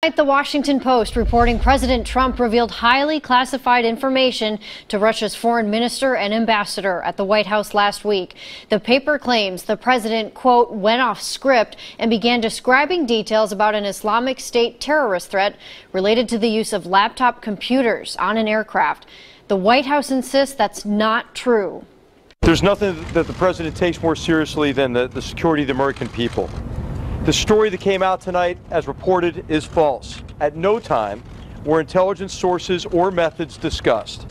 The Washington Post reporting President Trump revealed highly classified information to Russia's foreign minister and ambassador at the White House last week. The paper claims the president, quote, went off script and began describing details about an Islamic State terrorist threat related to the use of laptop computers on an aircraft. The White House insists that's not true. There's nothing that the president takes more seriously than the security of the American people. The story that came out tonight, as reported, is false. At no time were intelligence sources or methods discussed.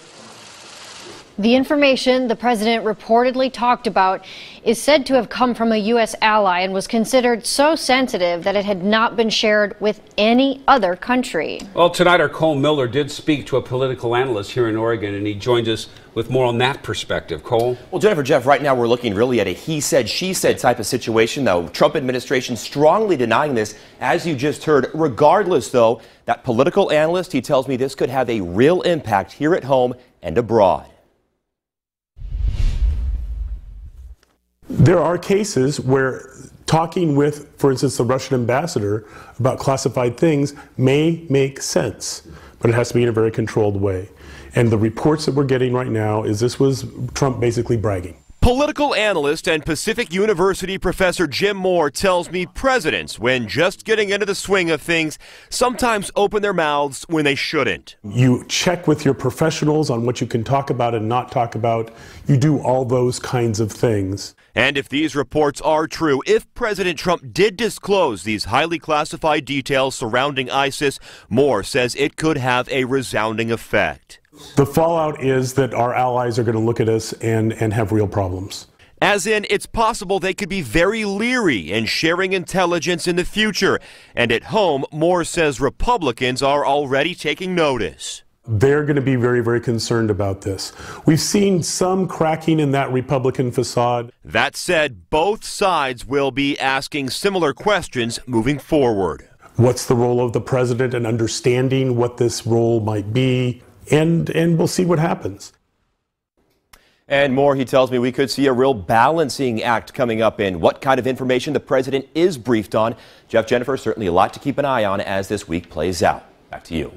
The information the president reportedly talked about is said to have come from a U.S. ally and was considered so sensitive that it had not been shared with any other country. Well, tonight our Cole Miller did speak to a political analyst here in Oregon, and he joins us with more on that perspective. Cole? Well, Jennifer, Jeff, right now we're looking really at a he said, she said type of situation, though. Trump administration strongly denying this, as you just heard. Regardless, though, that political analyst, he tells me this could have a real impact here at home and abroad. There are cases where talking with, for instance, the Russian ambassador about classified things may make sense, but it has to be in a very controlled way. And the reports that we're getting right now is this was Trump basically bragging. Political analyst and Pacific University professor Jim Moore tells me presidents, when just getting into the swing of things, sometimes open their mouths when they shouldn't. You check with your professionals on what you can talk about and not talk about. You do all those kinds of things. And if these reports are true, if President Trump did disclose these highly classified details surrounding ISIS, Moore says it could have a resounding effect. The fallout is that our allies are going to look at us and have real problems. As in, it's possible they could be very leery in sharing intelligence in the future. And at home, Moore says Republicans are already taking notice. They're going to be very, very concerned about this. We've seen some cracking in that Republican facade. That said, both sides will be asking similar questions moving forward. What's the role of the president and understanding what this role might be? And we'll see what happens. And more, he tells me we could see a real balancing act coming up in what kind of information the president is briefed on. Jeff, Jennifer, certainly a lot to keep an eye on as this week plays out. Back to you.